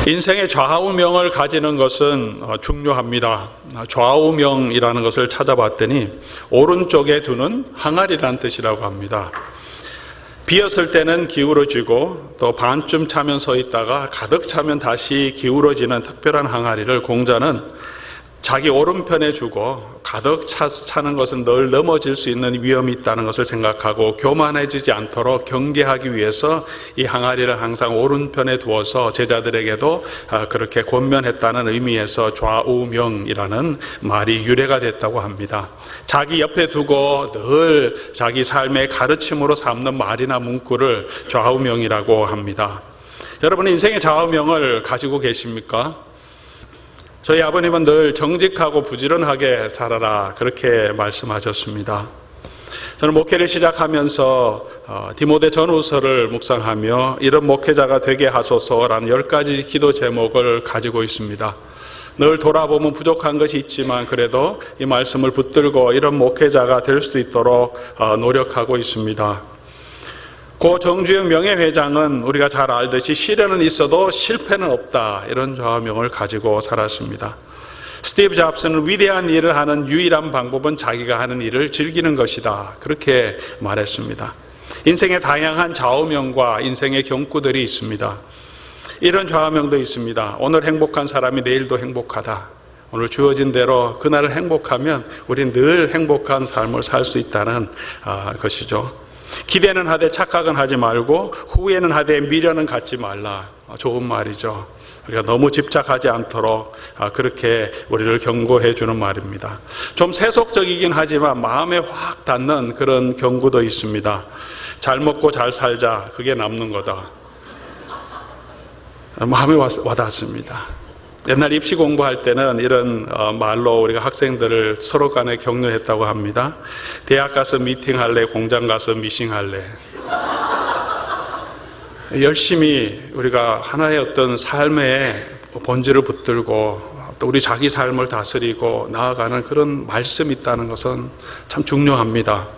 인생의 좌우명을 가지는 것은 중요합니다. 좌우명이라는 것을 찾아봤더니 오른쪽에 두는 항아리라는 뜻이라고 합니다. 비었을 때는 기울어지고 또 반쯤 차면 서 있다가 가득 차면 다시 기울어지는 특별한 항아리를 공자는 자기 오른편에 주고 가득 차는 것은 늘 넘어질 수 있는 위험이 있다는 것을 생각하고 교만해지지 않도록 경계하기 위해서 이 항아리를 항상 오른편에 두어서 제자들에게도 그렇게 권면했다는 의미에서 좌우명이라는 말이 유래가 됐다고 합니다. 자기 옆에 두고 늘 자기 삶의 가르침으로 삼는 말이나 문구를 좌우명이라고 합니다. 여러분, 인생의 좌우명을 가지고 계십니까? 저희 아버님은 늘 정직하고 부지런하게 살아라, 그렇게 말씀하셨습니다. 저는 목회를 시작하면서 디모데 전후서를 묵상하며 이런 목회자가 되게 하소서라는 10가지 기도 제목을 가지고 있습니다. 늘 돌아보면 부족한 것이 있지만 그래도 이 말씀을 붙들고 이런 목회자가 될 수 있도록 노력하고 있습니다. 고 정주영 명예회장은 우리가 잘 알듯이 시련은 있어도 실패는 없다, 이런 좌우명을 가지고 살았습니다. 스티브 잡스는 위대한 일을 하는 유일한 방법은 자기가 하는 일을 즐기는 것이다, 그렇게 말했습니다. 인생의 다양한 좌우명과 인생의 경구들이 있습니다. 이런 좌우명도 있습니다. 오늘 행복한 사람이 내일도 행복하다. 오늘 주어진 대로 그날을 행복하면 우린 늘 행복한 삶을 살 수 있다는 것이죠. 기대는 하되 착각은 하지 말고 후회는 하되 미련은 갖지 말라. 좋은 말이죠. 우리가 너무 집착하지 않도록 그렇게 우리를 경고해 주는 말입니다. 좀 세속적이긴 하지만 마음에 확 닿는 그런 경고도 있습니다. 잘 먹고 잘 살자, 그게 남는 거다. 마음에 와닿습니다. 옛날 입시 공부할 때는 이런 말로 우리가 학생들을 서로 간에 격려했다고 합니다. 대학 가서 미팅할래, 공장 가서 미싱할래. 열심히 우리가 하나의 어떤 삶의 본질을 붙들고 또 우리 자기 삶을 다스리고 나아가는 그런 말씀이 있다는 것은 참 중요합니다.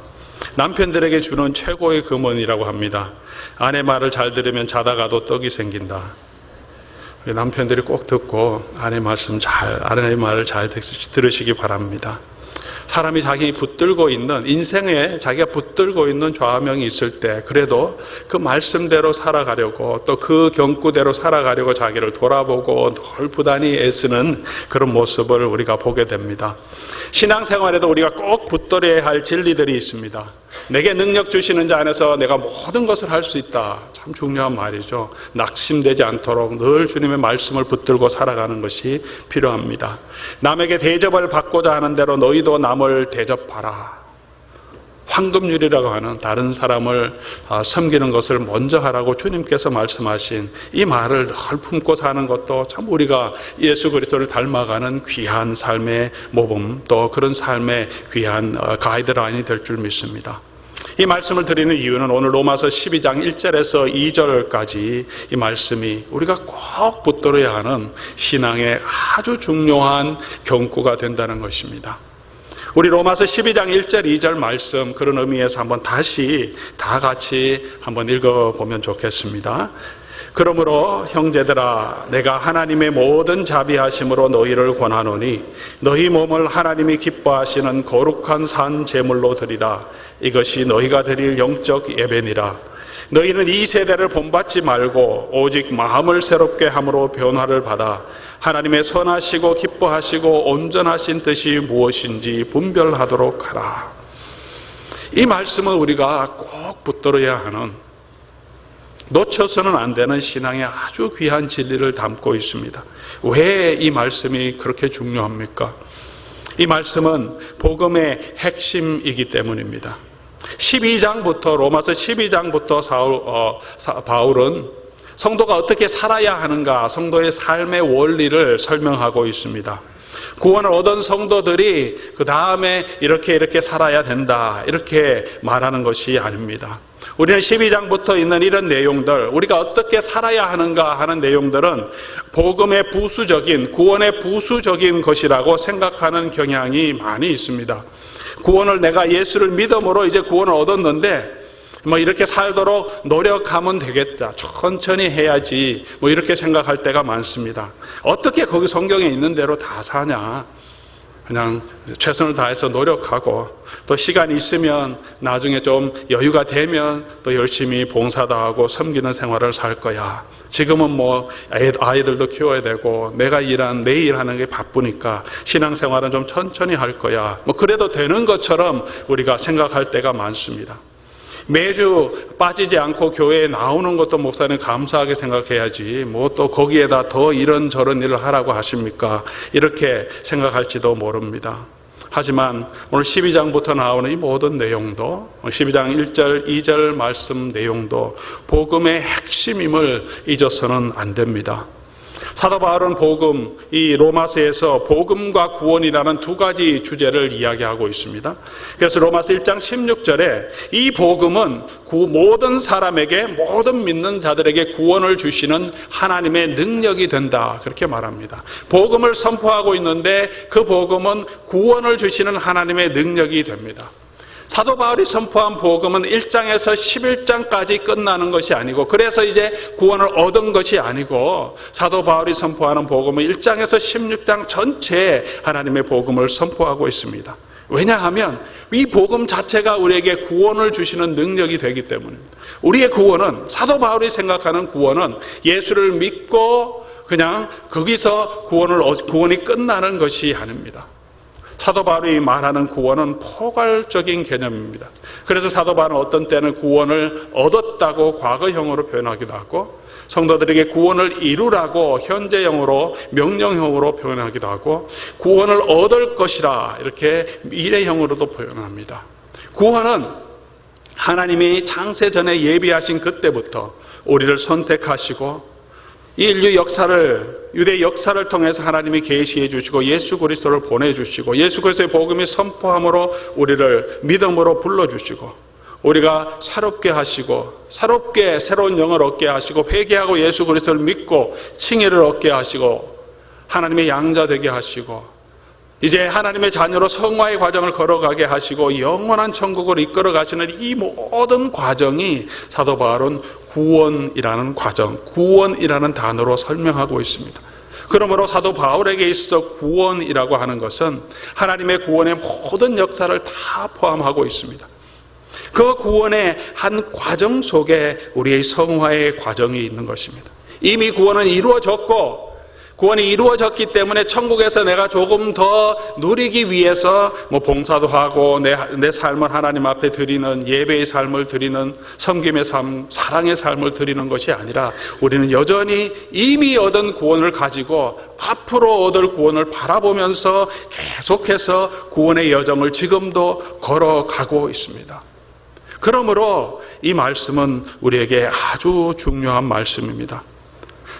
남편들에게 주는 최고의 금원이라고 합니다. 아내 말을 잘 들으면 자다가도 떡이 생긴다. 남편들이 꼭 듣고 아내 말을 잘 들으시기 바랍니다. 사람이 자기 붙들고 있는, 인생에 자기가 붙들고 있는 좌우명이 있을 때 그래도 그 말씀대로 살아가려고 또 그 경구대로 살아가려고 자기를 돌아보고 늘 부단히 애쓰는 그런 모습을 우리가 보게 됩니다. 신앙생활에도 우리가 꼭 붙들어야 할 진리들이 있습니다. 내게 능력 주시는 자 안에서 내가 모든 것을 할 수 있다. 참 중요한 말이죠. 낙심되지 않도록 늘 주님의 말씀을 붙들고 살아가는 것이 필요합니다. 남에게 대접을 받고자 하는 대로 너희도 남을 대접하라. 황금률이라고 하는 다른 사람을 섬기는 것을 먼저 하라고 주님께서 말씀하신 이 말을 늘 품고 사는 것도 참 우리가 예수 그리스도를 닮아가는 귀한 삶의 모범, 또 그런 삶의 귀한 가이드라인이 될 줄 믿습니다. 이 말씀을 드리는 이유는 오늘 로마서 12장 1절에서 2절까지 이 말씀이 우리가 꼭 붙들어야 하는 신앙의 아주 중요한 경구가 된다는 것입니다. 우리 로마서 12장 1절 2절 말씀, 그런 의미에서 한번 다시 다 같이 한번 읽어보면 좋겠습니다. 그러므로 형제들아, 내가 하나님의 모든 자비하심으로 너희를 권하노니 너희 몸을 하나님이 기뻐하시는 거룩한 산 제물로 드리라. 이것이 너희가 드릴 영적 예배니라. 너희는 이 세대를 본받지 말고 오직 마음을 새롭게 함으로 변화를 받아 하나님의 선하시고 기뻐하시고 온전하신 뜻이 무엇인지 분별하도록 하라. 이 말씀은 우리가 꼭 붙들어야 하는, 놓쳐서는 안 되는 신앙의 아주 귀한 진리를 담고 있습니다. 왜 이 말씀이 그렇게 중요합니까? 이 말씀은 복음의 핵심이기 때문입니다. 12장부터, 로마서 12장부터 바울은 성도가 어떻게 살아야 하는가, 성도의 삶의 원리를 설명하고 있습니다. 구원을 얻은 성도들이 그 다음에 이렇게 살아야 된다, 이렇게 말하는 것이 아닙니다. 우리는 12장부터 있는 이런 내용들, 우리가 어떻게 살아야 하는가 하는 내용들은 복음의 부수적인, 구원의 부수적인 것이라고 생각하는 경향이 많이 있습니다. 구원을, 내가 예수를 믿음으로 이제 구원을 얻었는데 뭐 이렇게 살도록 노력하면 되겠다. 천천히 해야지. 뭐 이렇게 생각할 때가 많습니다. 어떻게 거기 성경에 있는 대로 다 사냐? 그냥 최선을 다해서 노력하고 또 시간이 있으면 나중에 좀 여유가 되면 또 열심히 봉사도 하고 섬기는 생활을 살 거야. 지금은 뭐 아이들도 키워야 되고 내가 내 일하는 게 바쁘니까 신앙생활은 좀 천천히 할 거야. 뭐 그래도 되는 것처럼 우리가 생각할 때가 많습니다. 매주 빠지지 않고 교회에 나오는 것도 목사님 감사하게 생각해야지 뭐 또 거기에다 더 이런저런 일을 하라고 하십니까? 이렇게 생각할지도 모릅니다. 하지만 오늘 12장부터 나오는 이 모든 내용도 12장 1절, 2절 말씀 내용도 복음의 핵심임을 잊어서는 안 됩니다. 사도 바울은 복음, 이 로마서에서 복음과 구원이라는 두 가지 주제를 이야기하고 있습니다. 그래서 로마서 1장 16절에 이 복음은 모든 사람에게, 모든 믿는 자들에게 구원을 주시는 하나님의 능력이 된다, 그렇게 말합니다. 복음을 선포하고 있는데 그 복음은 구원을 주시는 하나님의 능력이 됩니다. 사도 바울이 선포한 복음은 1장에서 11장까지 끝나는 것이 아니고, 그래서 이제 구원을 얻은 것이 아니고, 사도 바울이 선포하는 복음은 1장에서 16장 전체에 하나님의 복음을 선포하고 있습니다. 왜냐하면 이 복음 자체가 우리에게 구원을 주시는 능력이 되기 때문입니다. 우리의 구원은, 사도 바울이 생각하는 구원은 예수를 믿고 그냥 거기서 구원이 끝나는 것이 아닙니다. 사도 바울이 말하는 구원은 포괄적인 개념입니다. 그래서 사도 바울은 어떤 때는 구원을 얻었다고 과거형으로 표현하기도 하고, 성도들에게 구원을 이루라고 현재형으로, 명령형으로 표현하기도 하고, 구원을 얻을 것이라 이렇게 미래형으로도 표현합니다. 구원은 하나님이 창세전에 예비하신 그때부터 우리를 선택하시고 이 인류 역사를, 유대 역사를 통해서 하나님이 계시해 주시고 예수 그리스도를 보내주시고 예수 그리스도의 복음이 선포함으로 우리를 믿음으로 불러주시고 우리가 새롭게 하시고 새롭게 새로운 영을 얻게 하시고 회개하고 예수 그리스도를 믿고 칭의를 얻게 하시고 하나님의 양자 되게 하시고 이제 하나님의 자녀로 성화의 과정을 걸어가게 하시고 영원한 천국을 이끌어 가시는 이 모든 과정이 사도 바울은 구원이라는 과정, 구원이라는 단어로 설명하고 있습니다. 그러므로 사도 바울에게 있어 구원이라고 하는 것은 하나님의 구원의 모든 역사를 다 포함하고 있습니다. 그 구원의 한 과정 속에 우리의 성화의 과정이 있는 것입니다. 이미 구원은 이루어졌고, 구원이 이루어졌기 때문에 천국에서 내가 조금 더 누리기 위해서 봉사도 하고 내 삶을 하나님 앞에 드리는 예배의 삶을 드리는 섬김의 삶, 사랑의 삶을 드리는 것이 아니라 우리는 여전히 이미 얻은 구원을 가지고 앞으로 얻을 구원을 바라보면서 계속해서 구원의 여정을 지금도 걸어가고 있습니다. 그러므로 이 말씀은 우리에게 아주 중요한 말씀입니다.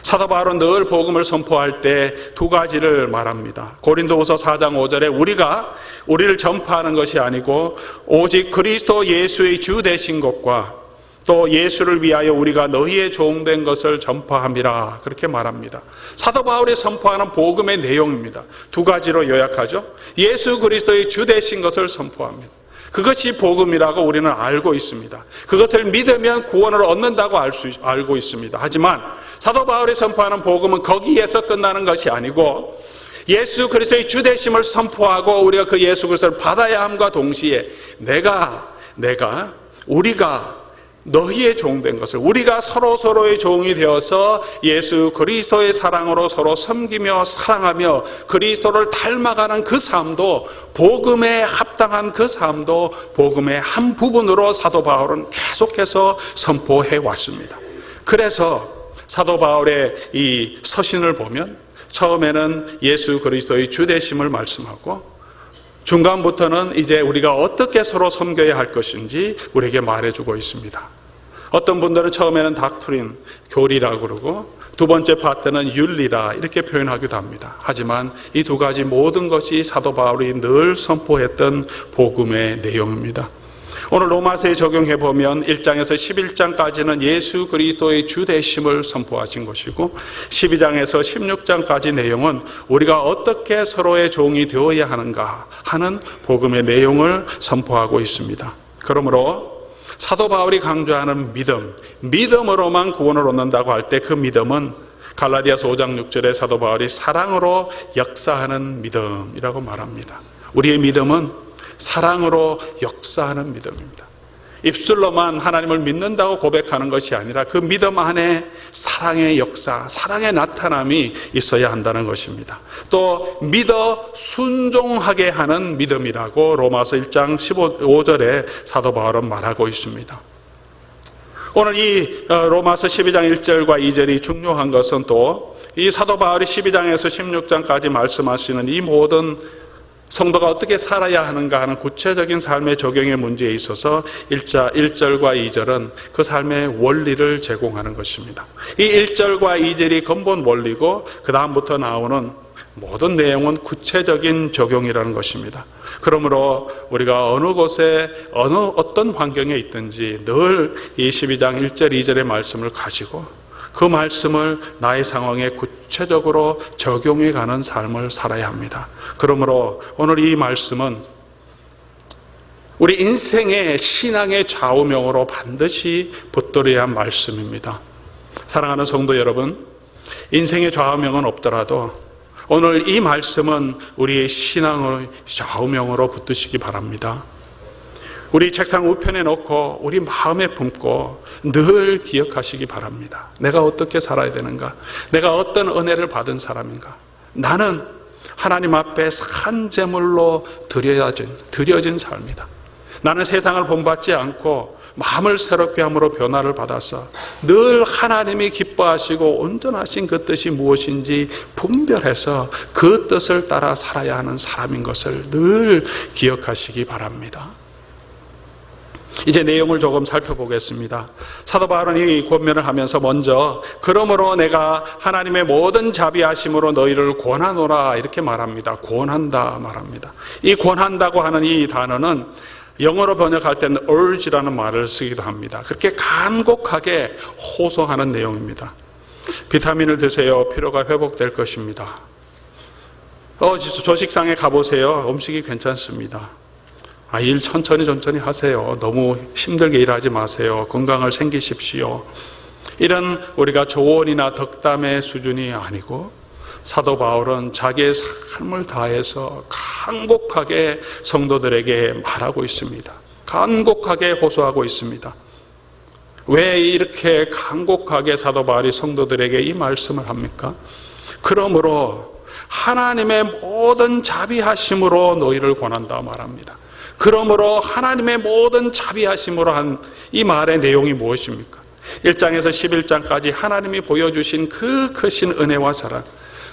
사도 바울은 늘 복음을 선포할 때 두 가지를 말합니다. 고린도후서 4장 5절에 우리를 전파하는 것이 아니고 오직 그리스도 예수의 주 되신 것과 또 예수를 위하여 우리가 너희의 종된 것을 전파함이라, 그렇게 말합니다. 사도 바울이 선포하는 복음의 내용입니다. 두 가지로 요약하죠. 예수 그리스도의 주 되신 것을 선포합니다. 그것이 복음이라고 우리는 알고 있습니다. 그것을 믿으면 구원을 얻는다고 알고 있습니다. 하지만 사도 바울이 선포하는 복음은 거기에서 끝나는 것이 아니고 예수 그리스도의 주 되심을 선포하고 우리가 그 예수 그리스도를 받아야 함과 동시에 우리가 너희의 종된 것을, 우리가 서로의 종이 되어서 예수 그리스도의 사랑으로 서로 섬기며 사랑하며 그리스도를 닮아가는 그 삶도, 복음에 합당한 그 삶도 복음의 한 부분으로 사도 바울은 계속해서 선포해 왔습니다. 그래서 사도 바울의 이 서신을 보면 처음에는 예수 그리스도의 주 되심을 말씀하고 중간부터는 이제 우리가 어떻게 서로 섬겨야 할 것인지 우리에게 말해주고 있습니다. 어떤 분들은 처음에는 닥트린, 교리라고 그러고 두 번째 파트는 윤리라 이렇게 표현하기도 합니다. 하지만 이 두 가지 모든 것이 사도 바울이 늘 선포했던 복음의 내용입니다. 오늘 로마서에 적용해 보면 1장에서 11장까지는 예수 그리스도의 주 되심을 선포하신 것이고 12장에서 16장까지 내용은 우리가 어떻게 서로의 종이 되어야 하는가 하는 복음의 내용을 선포하고 있습니다. 그러므로 사도 바울이 강조하는 믿음으로만 구원을 얻는다고 할 때 그 믿음은 갈라디아서 5장 6절에 사도 바울이 사랑으로 역사하는 믿음이라고 말합니다. 우리의 믿음은 사랑으로 역사하는 믿음입니다. 입술로만 하나님을 믿는다고 고백하는 것이 아니라 그 믿음 안에 사랑의 역사, 사랑의 나타남이 있어야 한다는 것입니다. 또 믿어 순종하게 하는 믿음이라고 로마서 1장 15절에 사도 바울은 말하고 있습니다. 오늘 이 로마서 12장 1절과 2절이 중요한 것은 또 이 사도 바울이 12장에서 16장까지 말씀하시는 이 모든 성도가 어떻게 살아야 하는가 하는 구체적인 삶의 적용의 문제에 있어서 1절과 2절은 그 삶의 원리를 제공하는 것입니다. 이 1절과 2절이 근본 원리고 그 다음부터 나오는 모든 내용은 구체적인 적용이라는 것입니다. 그러므로 우리가 어느 곳에 어떤 환경에 있든지 늘 이 12장 1절 2절의 말씀을 가지고 그 말씀을 나의 상황에 구체적으로 적용해가는 삶을 살아야 합니다. 그러므로 오늘 이 말씀은 우리 인생의 신앙의 좌우명으로 반드시 붙들어야 할 말씀입니다. 사랑하는 성도 여러분, 인생의 좌우명은 없더라도 오늘 이 말씀은 우리의 신앙의 좌우명으로 붙드시기 바랍니다. 우리 책상 우편에 놓고 우리 마음에 품고 늘 기억하시기 바랍니다. 내가 어떻게 살아야 되는가? 내가 어떤 은혜를 받은 사람인가? 나는 하나님 앞에 산 제물로 드려진 삶이다. 나는 세상을 본받지 않고 마음을 새롭게 함으로 변화를 받아서 늘 하나님이 기뻐하시고 온전하신 그 뜻이 무엇인지 분별해서 그 뜻을 따라 살아야 하는 사람인 것을 늘 기억하시기 바랍니다. 이제 내용을 조금 살펴보겠습니다. 사도 바울은 이 권면을 하면서 먼저 그러므로 내가 하나님의 모든 자비하심으로 너희를 권하노라 이렇게 말합니다. 권한다 말합니다. 이 권한다고 하는 이 단어는 영어로 번역할 때는 urge라는 말을 쓰기도 합니다. 그렇게 간곡하게 호소하는 내용입니다. 비타민을 드세요. 피로가 회복될 것입니다. 조식상에 가보세요. 음식이 괜찮습니다. 일 천천히 하세요. 너무 힘들게 일하지 마세요. 건강을 챙기십시오. 이런 우리가 조언이나 덕담의 수준이 아니고 사도 바울은 자기의 삶을 다해서 간곡하게 성도들에게 말하고 있습니다. 간곡하게 호소하고 있습니다. 왜 이렇게 간곡하게 사도 바울이 성도들에게 이 말씀을 합니까? 그러므로 하나님의 모든 자비하심으로 너희를 권한다 말합니다. 그러므로 하나님의 모든 자비하심으로 한 이 말의 내용이 무엇입니까? 1장에서 11장까지 하나님이 보여주신 그 크신 은혜와 사랑,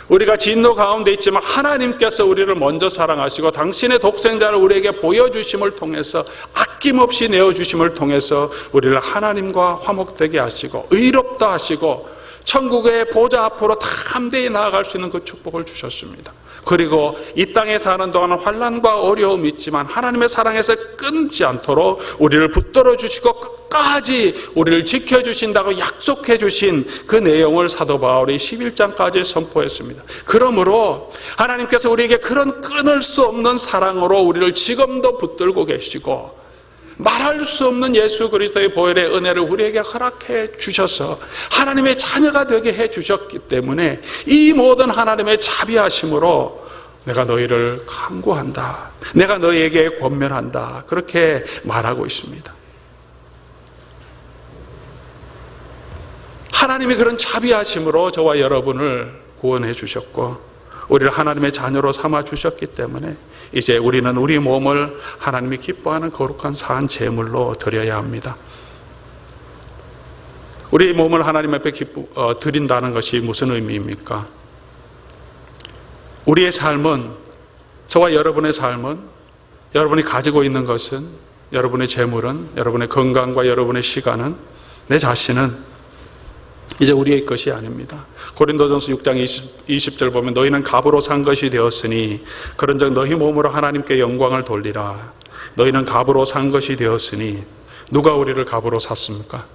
우리가 진노 가운데 있지만 하나님께서 우리를 먼저 사랑하시고 당신의 독생자를 우리에게 보여주심을 통해서 아낌없이 내어주심을 통해서 우리를 하나님과 화목되게 하시고 의롭다 하시고 천국의 보좌 앞으로 담대히 나아갈 수 있는 그 축복을 주셨습니다. 그리고 이 땅에 사는 동안 환난과 어려움이 있지만 하나님의 사랑에서 끊지 않도록 우리를 붙들어 주시고 끝까지 우리를 지켜주신다고 약속해 주신 그 내용을 사도 바울이 11장까지 선포했습니다. 그러므로 하나님께서 우리에게 그런 끊을 수 없는 사랑으로 우리를 지금도 붙들고 계시고 말할 수 없는 예수 그리스도의 보혈의 은혜를 우리에게 허락해 주셔서 하나님의 자녀가 되게 해 주셨기 때문에 이 모든 하나님의 자비하심으로 내가 너희를 간구한다. 내가 너희에게 권면한다. 그렇게 말하고 있습니다. 하나님이 그런 자비하심으로 저와 여러분을 구원해 주셨고 우리를 하나님의 자녀로 삼아 주셨기 때문에 이제 우리는 우리 몸을 하나님이 기뻐하는 거룩한 산 제물로 드려야 합니다. 우리 몸을 하나님 앞에 드린다는 것이 무슨 의미입니까? 우리의 삶은, 저와 여러분의 삶은, 여러분이 가지고 있는 것은, 여러분의 재물은, 여러분의 건강과 여러분의 시간은, 내 자신은 이제 우리의 것이 아닙니다. 고린도전서 6장 20절 보면 너희는 값으로 산 것이 되었으니 그런즉 너희 몸으로 하나님께 영광을 돌리라. 너희는 값으로 산 것이 되었으니 누가 우리를 값으로 샀습니까?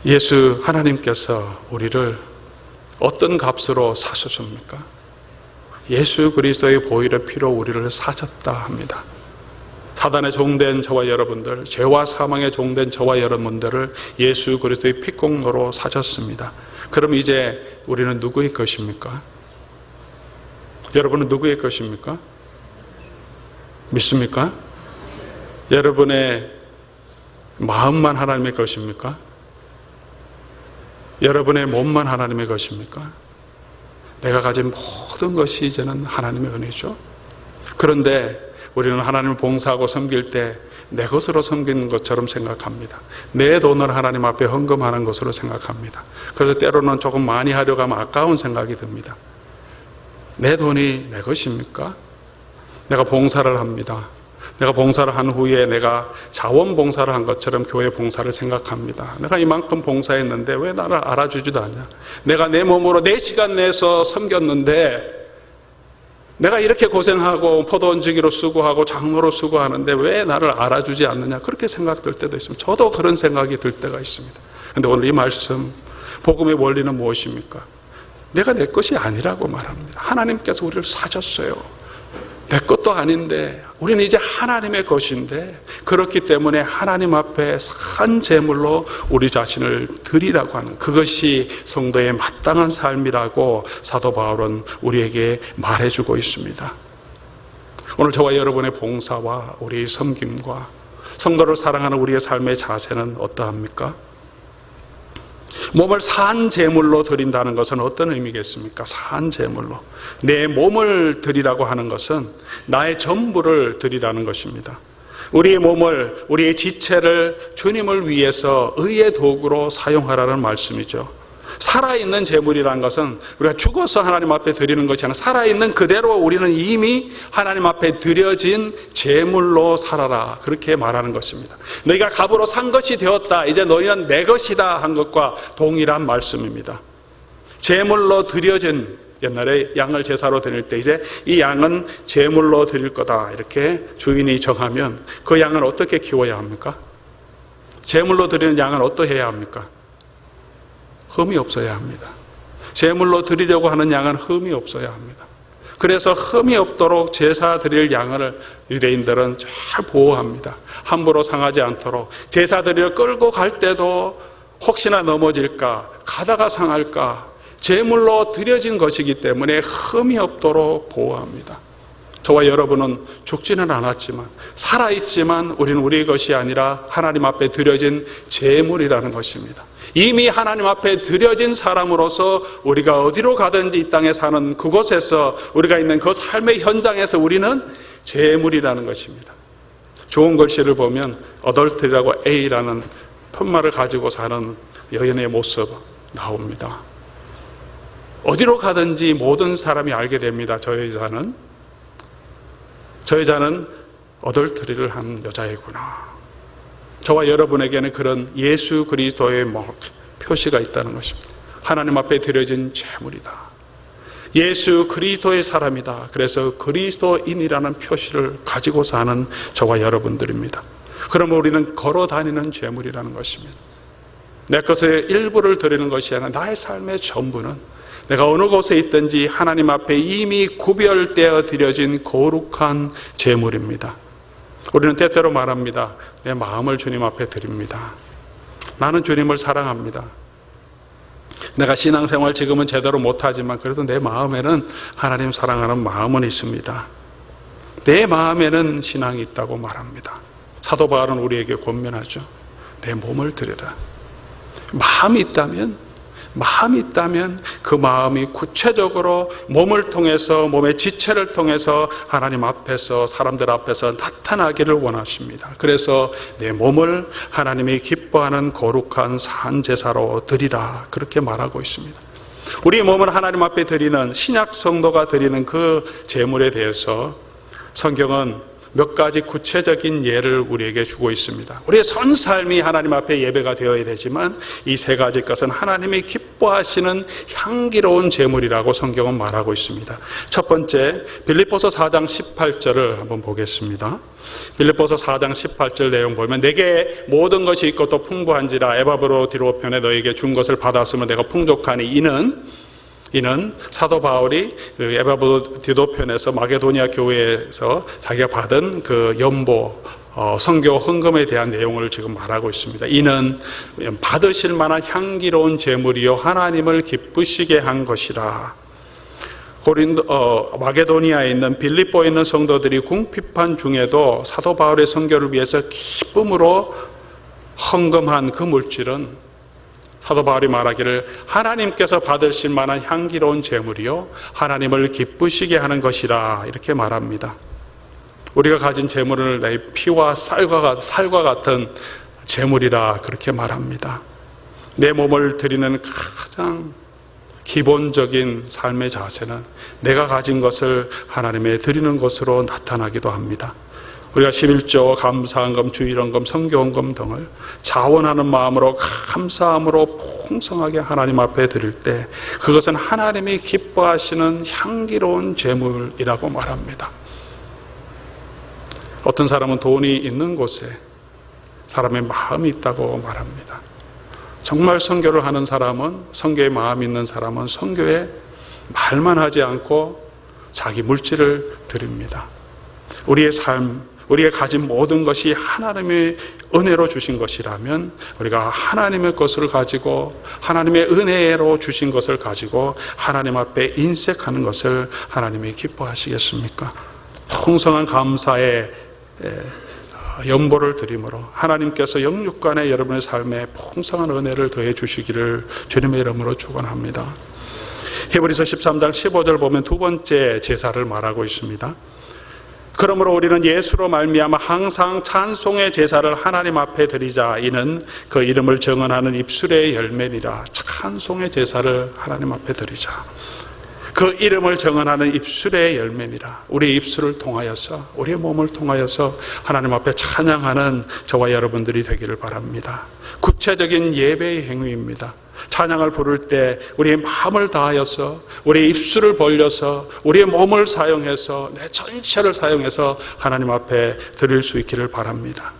예수 하나님께서 우리를 어떤 값으로 사셨습니까? 예수 그리스도의 보혈의 피로 우리를 사셨다 합니다. 사단의 종된 저와 여러분들, 죄와 사망의 종된 저와 여러분들을 예수 그리스도의 피공로로 사셨습니다. 그럼 이제 우리는 누구의 것입니까? 여러분은 누구의 것입니까? 믿습니까? 여러분의 마음만 하나님의 것입니까? 여러분의 몸만 하나님의 것입니까? 내가 가진 모든 것이 이제는 하나님의 은혜죠. 그런데 우리는 하나님을 봉사하고 섬길 때 내 것으로 섬기는 것처럼 생각합니다. 내 돈을 하나님 앞에 헌금하는 것으로 생각합니다. 그래서 때로는 조금 많이 하려고 하면 아까운 생각이 듭니다. 내 돈이 내 것입니까? 내가 봉사를 합니다. 내가 봉사를 한 후에 내가 자원봉사를 한 것처럼 교회 봉사를 생각합니다. 내가 이만큼 봉사했는데 왜 나를 알아주지도 않냐? 내가 내 몸으로 4시간 내서 섬겼는데 내가 이렇게 고생하고 포도원지기로 수고하고 장로로 수고하는데 왜 나를 알아주지 않느냐? 그렇게 생각될 때도 있습니다. 저도 그런 생각이 들 때가 있습니다. 그런데 오늘 이 말씀, 복음의 원리는 무엇입니까? 내가 내 것이 아니라고 말합니다. 하나님께서 우리를 사셨어요. 내 것도 아닌데 우리는 이제 하나님의 것인데, 그렇기 때문에 하나님 앞에 산 제물로 우리 자신을 드리라고 하는, 그것이 성도의 마땅한 삶이라고 사도 바울은 우리에게 말해주고 있습니다. 오늘 저와 여러분의 봉사와 우리의 섬김과 성도를 사랑하는 우리의 삶의 자세는 어떠합니까? 몸을 산 제물로 드린다는 것은 어떤 의미겠습니까? 산 제물로. 내 몸을 드리라고 하는 것은 나의 전부를 드리라는 것입니다. 우리의 몸을, 우리의 지체를 주님을 위해서 의의 도구로 사용하라는 말씀이죠. 살아있는 제물이라는 것은 우리가 죽어서 하나님 앞에 드리는 것이 아니라 살아있는 그대로 우리는 이미 하나님 앞에 드려진 제물로 살아라, 그렇게 말하는 것입니다. 너희가 값으로 산 것이 되었다, 이제 너희는 내 것이다 한 것과 동일한 말씀입니다. 제물로 드려진, 옛날에 양을 제사로 드릴 때 이제 이 양은 제물로 드릴 거다 이렇게 주인이 정하면 그 양을 어떻게 키워야 합니까? 제물로 드리는 양은 어떠해야 합니까? 흠이 없어야 합니다. 제물로 드리려고 하는 양은 흠이 없어야 합니다. 그래서 흠이 없도록 제사 드릴 양을 유대인들은 잘 보호합니다. 함부로 상하지 않도록. 제사 드리러 끌고 갈 때도 혹시나 넘어질까, 가다가 상할까, 제물로 드려진 것이기 때문에 흠이 없도록 보호합니다. 저와 여러분은 죽지는 않았지만, 살아있지만 우리는 우리의 것이 아니라 하나님 앞에 드려진 제물이라는 것입니다. 이미 하나님 앞에 드려진 사람으로서 우리가 어디로 가든지 이 땅에 사는 그곳에서, 우리가 있는 그 삶의 현장에서 우리는 제물이라는 것입니다. 좋은 글씨를 보면 어덜트리라고 A라는 편말을 가지고 사는 여인의 모습 나옵니다. 어디로 가든지 모든 사람이 알게 됩니다. 저 여자는 어덜트리를 한 여자이구나. 저와 여러분에게는 그런 예수 그리스도의 표시가 있다는 것입니다. 하나님 앞에 드려진 제물이다. 예수 그리스도의 사람이다. 그래서 그리스도인이라는 표시를 가지고 사는 저와 여러분들입니다. 그러면 우리는 걸어 다니는 제물이라는 것입니다. 내 것의 일부를 드리는 것이 아니라 나의 삶의 전부는 내가 어느 곳에 있든지 하나님 앞에 이미 구별되어 드려진 거룩한 제물입니다. 우리는 때때로 말합니다. 내 마음을 주님 앞에 드립니다. 나는 주님을 사랑합니다. 내가 신앙생활 지금은 제대로 못하지만 그래도 내 마음에는 하나님 사랑하는 마음은 있습니다. 내 마음에는 신앙이 있다고 말합니다. 사도 바울은 우리에게 권면하죠. 내 몸을 드려라. 마음이 있다면 그 마음이 구체적으로 몸을 통해서, 몸의 지체를 통해서 하나님 앞에서, 사람들 앞에서 나타나기를 원하십니다. 그래서 내 몸을 하나님이 기뻐하는 거룩한 산제사로 드리라, 그렇게 말하고 있습니다. 우리의 몸을 하나님 앞에 드리는, 신약 성도가 드리는 그 제물에 대해서 성경은 몇 가지 구체적인 예를 우리에게 주고 있습니다. 우리의 선 삶이 하나님 앞에 예배가 되어야 되지만 이 세 가지 것은 하나님이 기뻐하시는 향기로운 제물이라고 성경은 말하고 있습니다. 첫 번째, 빌립보서 4장 18절을 한번 보겠습니다. 빌립보서 4장 18절 내용 보면, 내게 모든 것이 있고 또 풍부한지라 에바브로 디로편에 너에게 준 것을 받았으면 내가 풍족하니, 이는 이는 사도 바울이 에베소서 편에서 마게도니아 교회에서 자기가 받은 그 연보 선교 헌금에 대한 내용을 지금 말하고 있습니다. 이는 받으실 만한 향기로운 제물이요 하나님을 기쁘시게 한 것이라. 마게도니아에 있는 빌립보에 있는 성도들이 궁핍한 중에도 사도 바울의 선교를 위해서 기쁨으로 헌금한 그 물질은 사도 바울이 말하기를 하나님께서 받으실 만한 향기로운 제물이요 하나님을 기쁘시게 하는 것이라 이렇게 말합니다. 우리가 가진 제물을 내 피와 살과 같은 제물이라 그렇게 말합니다. 내 몸을 드리는 가장 기본적인 삶의 자세는 내가 가진 것을 하나님께 드리는 것으로 나타나기도 합니다. 우리가 11조, 감사헌금, 주일헌금, 성교헌금 등을 자원하는 마음으로 감사함으로 풍성하게 하나님 앞에 드릴 때 그것은 하나님이 기뻐하시는 향기로운 제물이라고 말합니다. 어떤 사람은 돈이 있는 곳에 사람의 마음이 있다고 말합니다. 정말 선교를 하는 사람은, 선교에 마음이 있는 사람은 선교에 말만 하지 않고 자기 물질을 드립니다. 우리의 삶, 우리가 가진 모든 것이 하나님의 은혜로 주신 것이라면 우리가 하나님의 것을 가지고 하나님의 은혜로 주신 것을 가지고 하나님 앞에 인색하는 것을 하나님이 기뻐하시겠습니까? 풍성한 감사의 연보를 드림으로 하나님께서 영육간에 여러분의 삶에 풍성한 은혜를 더해 주시기를 주님의 이름으로 축원합니다. 히브리서 13장 15절 보면 두 번째 제사를 말하고 있습니다. 그러므로 우리는 예수로 말미암아 항상 찬송의 제사를 하나님 앞에 드리자. 이는 그 이름을 정언하는 입술의 열매니라. 찬송의 제사를 하나님 앞에 드리자. 그 이름을 정언하는 입술의 열매니라. 우리의 입술을 통하여서, 우리의 몸을 통하여서 하나님 앞에 찬양하는 저와 여러분들이 되기를 바랍니다. 구체적인 예배의 행위입니다. 찬양을 부를 때 우리의 마음을 다하여서, 우리의 입술을 벌려서, 우리의 몸을 사용해서, 내 전체를 사용해서 하나님 앞에 드릴 수 있기를 바랍니다.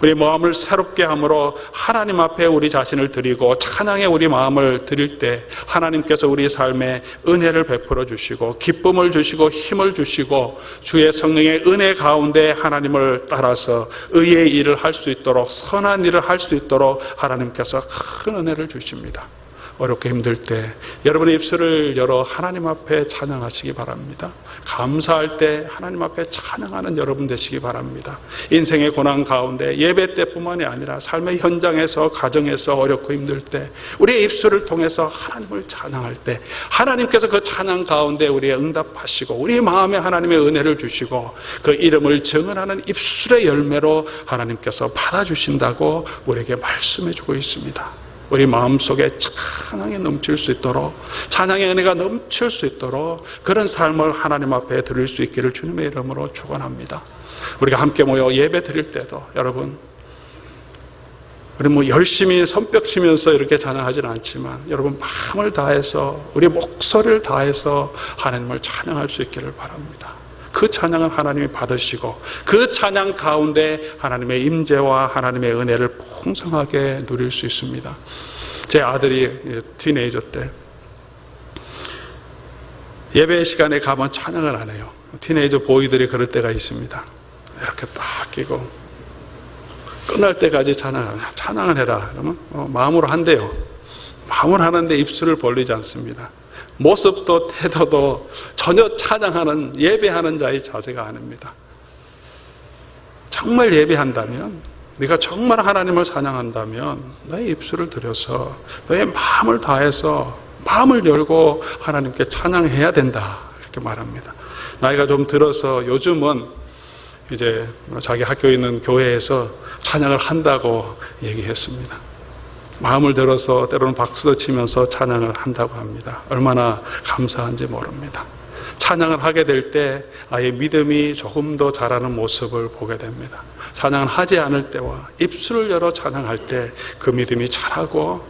우리 마음을 새롭게 함으로 하나님 앞에 우리 자신을 드리고 찬양에 우리 마음을 드릴 때 하나님께서 우리 삶에 은혜를 베풀어 주시고 기쁨을 주시고 힘을 주시고 주의 성령의 은혜 가운데 하나님을 따라서 의의 일을 할 수 있도록, 선한 일을 할 수 있도록 하나님께서 큰 은혜를 주십니다. 어렵고 힘들 때 여러분의 입술을 열어 하나님 앞에 찬양하시기 바랍니다. 감사할 때 하나님 앞에 찬양하는 여러분 되시기 바랍니다. 인생의 고난 가운데 예배 때뿐만이 아니라 삶의 현장에서, 가정에서 어렵고 힘들 때 우리의 입술을 통해서 하나님을 찬양할 때 하나님께서 그 찬양 가운데 우리의 응답하시고 우리 마음에 하나님의 은혜를 주시고 그 이름을 증언하는 입술의 열매로 하나님께서 받아주신다고 우리에게 말씀해 주고 있습니다. 우리 마음속에 찬양이 넘칠 수 있도록, 찬양의 은혜가 넘칠 수 있도록 그런 삶을 하나님 앞에 드릴 수 있기를 주님의 이름으로 축원합니다. 우리가 함께 모여 예배 드릴 때도 여러분, 우리 열심히 손뼉 치면서 이렇게 찬양하지는 않지만 여러분 마음을 다해서, 우리 목소리를 다해서 하나님을 찬양할 수 있기를 바랍니다. 그 찬양은 하나님이 받으시고 그 찬양 가운데 하나님의 임재와 하나님의 은혜를 풍성하게 누릴 수 있습니다. 제 아들이 티네이저 때 예배 시간에 가면 찬양을 안 해요. 티네이저 보이들이 그럴 때가 있습니다. 이렇게 딱 끼고 끝날 때까지 찬양을 해라. 그러면 마음으로 한대요. 마음으로 하는데 입술을 벌리지 않습니다. 모습도 태도도 전혀 찬양하는, 예배하는 자의 자세가 아닙니다. 정말 예배한다면, 네가 정말 하나님을 찬양한다면 너의 입술을 들여서 너의 마음을 다해서 마음을 열고 하나님께 찬양해야 된다, 이렇게 말합니다. 나이가 좀 들어서 요즘은 이제 자기 학교에 있는 교회에서 찬양을 한다고 얘기했습니다. 마음을 들어서 때로는 박수도 치면서 찬양을 한다고 합니다. 얼마나 감사한지 모릅니다. 찬양을 하게 될 때 아예 믿음이 조금 더 자라는 모습을 보게 됩니다. 찬양을 하지 않을 때와 입술을 열어 찬양할 때 그 믿음이 자라고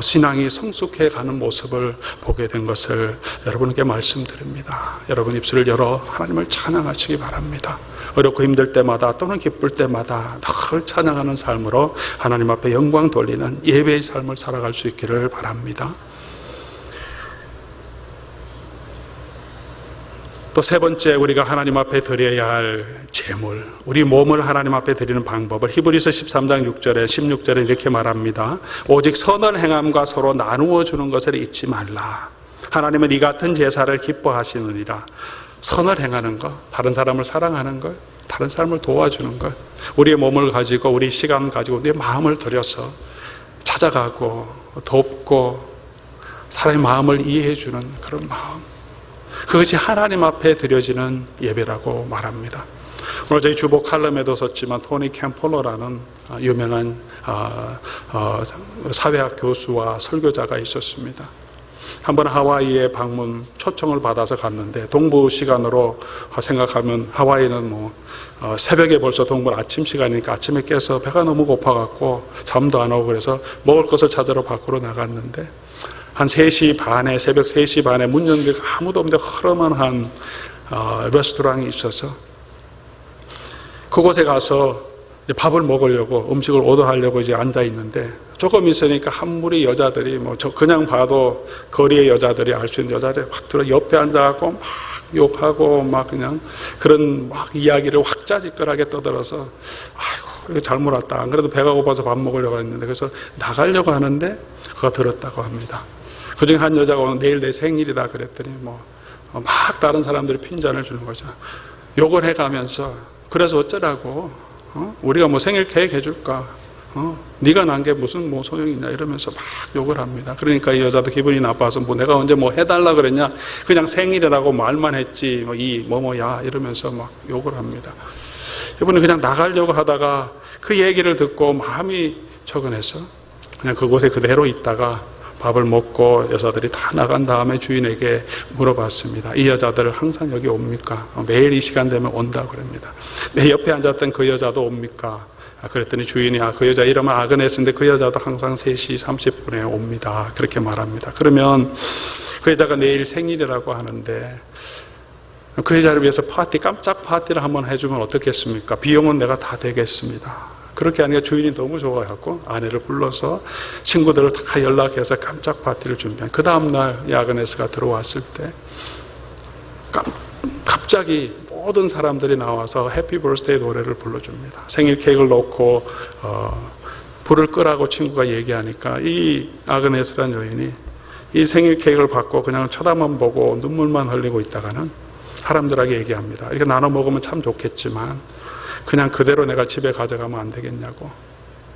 신앙이 성숙해 가는 모습을 보게 된 것을 여러분께 말씀드립니다. 여러분 입술을 열어 하나님을 찬양하시기 바랍니다. 어렵고 힘들 때마다 또는 기쁠 때마다 늘 찬양하는 삶으로 하나님 앞에 영광 돌리는 예배의 삶을 살아갈 수 있기를 바랍니다. 또 세 번째, 우리가 하나님 앞에 드려야 할 제물, 우리 몸을 하나님 앞에 드리는 방법을 히브리서 13장 6절에 16절에 이렇게 말합니다. 오직 선을 행함과 서로 나누어 주는 것을 잊지 말라. 하나님은 이 같은 제사를 기뻐하시느니라. 선을 행하는 것, 다른 사람을 사랑하는 것, 다른 사람을 도와주는 것, 우리의 몸을 가지고 우리 시간 가지고 내 마음을 들여서 찾아가고 돕고 사람의 마음을 이해해 주는 그런 마음, 그것이 하나님 앞에 드려지는 예배라고 말합니다. 오늘 저희 주보 칼럼에도 썼지만 토니 캠폴러라는 유명한 사회학 교수와 설교자가 있었습니다. 한번 하와이에 방문 초청을 받아서 갔는데, 동부 시간으로 생각하면 하와이는 새벽에 벌써 동부 아침 시간이니까 아침에 깨서 배가 너무 고파갖고 잠도 안 오고 그래서 먹을 것을 찾으러 밖으로 나갔는데, 한 3시 반에, 새벽 3시 반에 문 열고 아무도 없는데 허름한 레스토랑이 있어서 그곳에 가서 밥을 먹으려고, 음식을 오더하려고 이제 앉아 있는데, 조금 있으니까 한 무리 여자들이 그냥 봐도 거리의 여자들이 알 수 있는 여자들이 확 들어 옆에 앉아갖고 막 욕하고 막 그냥 그런 막 이야기를 확자지껄하게 떠들어서, 아이고 이거 잘못 왔다. 안 그래도 배가 고파서 밥 먹으려고 했는데, 그래서 나가려고 하는데 그거 들었다고 합니다. 그중에 한 여자가 오늘 내일 내 생일이다 그랬더니 막 다른 사람들이 핀잔을 주는 거죠. 욕을 해가면서, 그래서 어쩌라고, 우리가 생일 케이크 해줄까, 네가 난 게 무슨 소용이 있냐 이러면서 막 욕을 합니다. 그러니까 이 여자도 기분이 나빠서 내가 언제 해달라 그랬냐, 그냥 생일이라고 말만 했지 뭐야 이러면서 막 욕을 합니다. 이분은 그냥 나가려고 하다가 그 얘기를 듣고 마음이 초근해서 그냥 그곳에 그대로 있다가 밥을 먹고 여자들이 다 나간 다음에 주인에게 물어봤습니다. 이 여자들 항상 여기 옵니까? 매일 이 시간 되면 온다고 그럽니다. 내 옆에 앉았던 그 여자도 옵니까? 그랬더니 주인이 그 여자 이름은 아그네스인데 그 여자도 항상 3시 30분에 옵니다. 그렇게 말합니다. 그러면 그 여자가 내일 생일이라고 하는데 그 여자를 위해서 깜짝 파티를 한번 해주면 어떻겠습니까? 비용은 내가 다 대겠습니다. 그렇게 하니까 주인이 너무 좋아해갖고 아내를 불러서 친구들을 다 연락해서 깜짝 파티를 준비한. 그 다음날 아그네스가 들어왔을 때 갑자기 모든 사람들이 나와서 해피 버스데이 노래를 불러줍니다. 생일 케이크를 놓고 불을 끄라고 친구가 얘기하니까 이 아그네스라는 여인이 이 생일 케이크를 받고 그냥 쳐다만 보고 눈물만 흘리고 있다가는 사람들에게 얘기합니다. 이렇게 나눠 먹으면 참 좋겠지만 그냥 그대로 내가 집에 가져가면 안 되겠냐고.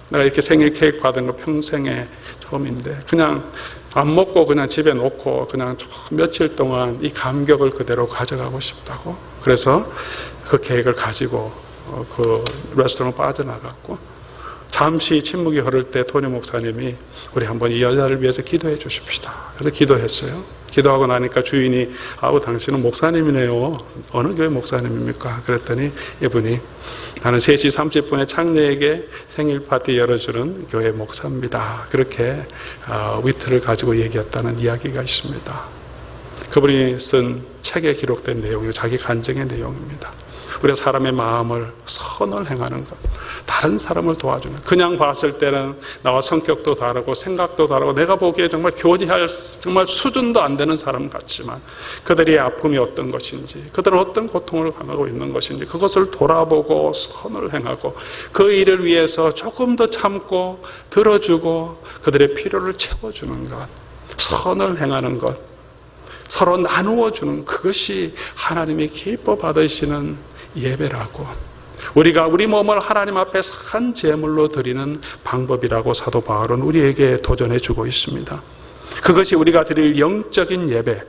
내가 이렇게 생일 케이크 받은 거 평생에 처음인데 그냥 안 먹고 그냥 집에 놓고 그냥 며칠 동안 이 감격을 그대로 가져가고 싶다고. 그래서 그 케이크를 가지고 그 레스토랑을 빠져나갔고, 잠시 침묵이 흐를 때 토니 목사님이 우리 한번 이 여자를 위해서 기도해 주십시다. 그래서 기도했어요. 기도하고 나니까 주인이 당신은 목사님이네요. 어느 교회 목사님입니까? 그랬더니 이분이 나는 3시 30분에 창녀에게 생일 파티 열어주는 교회 목사입니다. 그렇게 위트를 가지고 얘기했다는 이야기가 있습니다. 그분이 쓴 책에 기록된 내용이 자기 간증의 내용입니다. 우리가 사람의 마음을 선을 행하는 것, 다른 사람을 도와주는, 그냥 봤을 때는 나와 성격도 다르고 생각도 다르고 내가 보기에 정말 교제할 정말 수준도 안 되는 사람 같지만 그들의 아픔이 어떤 것인지, 그들은 어떤 고통을 당하고 있는 것인지 그것을 돌아보고 선을 행하고 그 일을 위해서 조금 더 참고 들어주고 그들의 필요를 채워주는 것, 선을 행하는 것, 서로 나누어 주는, 그것이 하나님이 기뻐 받으시는 예배라고, 우리가 우리 몸을 하나님 앞에 산 제물로 드리는 방법이라고 사도 바울은 우리에게 도전해 주고 있습니다. 그것이 우리가 드릴 영적인 예배,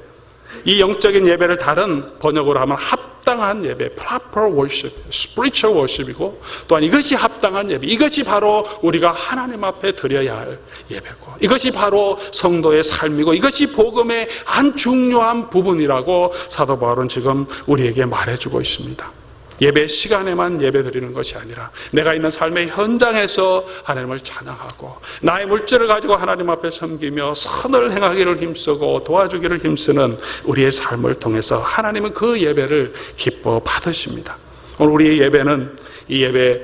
이 영적인 예배를 다른 번역으로 하면 합당한 예배, proper worship, spiritual worship이고, 또한 이것이 합당한 예배, 이것이 바로 우리가 하나님 앞에 드려야 할 예배고, 이것이 바로 성도의 삶이고, 이것이 복음의 한 중요한 부분이라고 사도 바울은 지금 우리에게 말해주고 있습니다. 예배 시간에만 예배 드리는 것이 아니라 내가 있는 삶의 현장에서 하나님을 찬양하고 나의 물질을 가지고 하나님 앞에 섬기며 선을 행하기를 힘쓰고 도와주기를 힘쓰는 우리의 삶을 통해서 하나님은 그 예배를 기뻐 받으십니다. 오늘 우리의 예배는 이 예배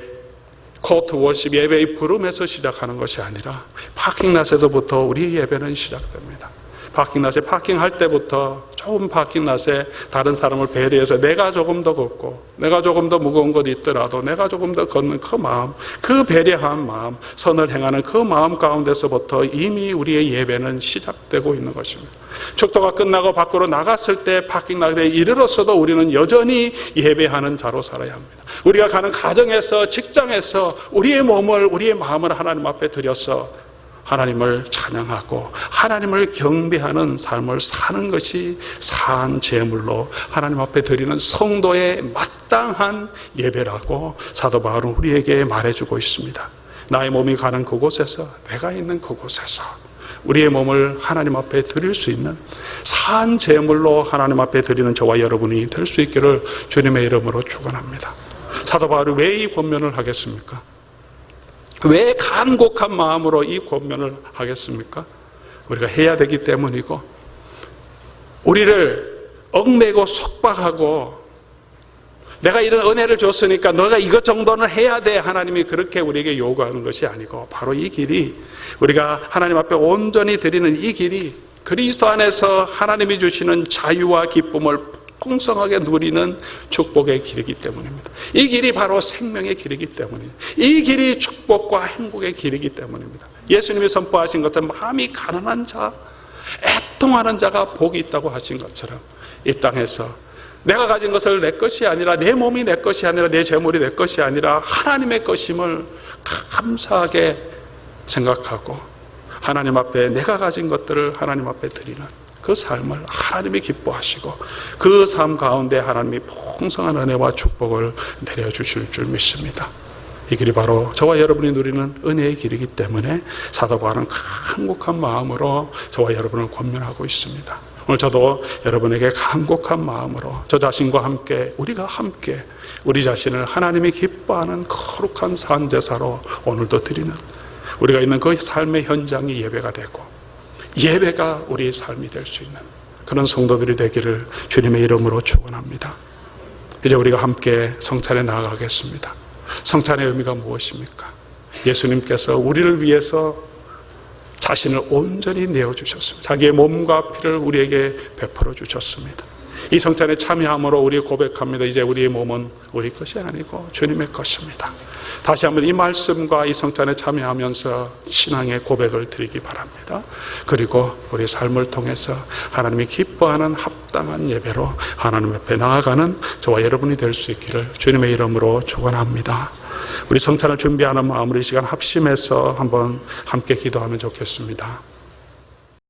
call to worship, 예배의 부름에서 시작하는 것이 아니라 파킹랏에서부터 우리의 예배는 시작됩니다. 파킹랏에 파킹할 때부터 좁은 파킹랏에 다른 사람을 배려해서 내가 조금 더 걷고 내가 조금 더 무거운 것 있더라도 내가 조금 더 걷는 그 마음, 그 배려한 마음, 선을 행하는 그 마음 가운데서부터 이미 우리의 예배는 시작되고 있는 것입니다. 축도가 끝나고 밖으로 나갔을 때 파킹랏에 이르렀어도 우리는 여전히 예배하는 자로 살아야 합니다. 우리가 가는 가정에서, 직장에서 우리의 몸을, 우리의 마음을 하나님 앞에 드려서 하나님을 찬양하고 하나님을 경배하는 삶을 사는 것이 산 제물로 하나님 앞에 드리는 성도의 마땅한 예배라고 사도 바울은 우리에게 말해주고 있습니다. 나의 몸이 가는 그곳에서, 내가 있는 그곳에서 우리의 몸을 하나님 앞에 드릴 수 있는 산 제물로 하나님 앞에 드리는 저와 여러분이 될 수 있기를 주님의 이름으로 축원합니다. 사도 바울이 왜 이 권면을 하겠습니까? 왜 간곡한 마음으로 이 권면을 하겠습니까? 우리가 해야 되기 때문이고, 우리를 얽매고 속박하고 내가 이런 은혜를 줬으니까 너가 이것 정도는 해야 돼, 하나님이 그렇게 우리에게 요구하는 것이 아니고, 바로 이 길이, 우리가 하나님 앞에 온전히 드리는 이 길이 그리스도 안에서 하나님이 주시는 자유와 기쁨을 풍성하게 누리는 축복의 길이기 때문입니다. 이 길이 바로 생명의 길이기 때문입니다. 이 길이 축복과 행복의 길이기 때문입니다. 예수님이 선포하신 것처럼 마음이 가난한 자, 애통하는 자가 복이 있다고 하신 것처럼 이 땅에서 내가 가진 것을 내 것이 아니라, 내 몸이 내 것이 아니라, 내 재물이 내 것이 아니라 하나님의 것임을 감사하게 생각하고 하나님 앞에 내가 가진 것들을 하나님 앞에 드리는 그 삶을 하나님이 기뻐하시고 그 삶 가운데 하나님이 풍성한 은혜와 축복을 내려주실 줄 믿습니다. 이 길이 바로 저와 여러분이 누리는 은혜의 길이기 때문에 사도 바울은 간곡한 마음으로 저와 여러분을 권면하고 있습니다. 오늘 저도 여러분에게 간곡한 마음으로 저 자신과 함께, 우리가 함께 우리 자신을 하나님이 기뻐하는 거룩한 산제사로 오늘도 드리는, 우리가 있는 그 삶의 현장이 예배가 되고 예배가 우리의 삶이 될 수 있는 그런 성도들이 되기를 주님의 이름으로 축원합니다. 이제 우리가 함께 성찬에 나아가겠습니다. 성찬의 의미가 무엇입니까? 예수님께서 우리를 위해서 자신을 온전히 내어주셨습니다. 자기의 몸과 피를 우리에게 베풀어 주셨습니다. 이 성찬에 참여함으로 우리 고백합니다. 이제 우리의 몸은 우리 것이 아니고 주님의 것입니다. 다시 한번 이 말씀과 이 성찬에 참여하면서 신앙의 고백을 드리기 바랍니다. 그리고 우리 삶을 통해서 하나님이 기뻐하는 합당한 예배로 하나님 앞에 나아가는 저와 여러분이 될 수 있기를 주님의 이름으로 축원합니다. 우리 성찬을 준비하는 마음으로 이 시간 합심해서 한번 함께 기도하면 좋겠습니다.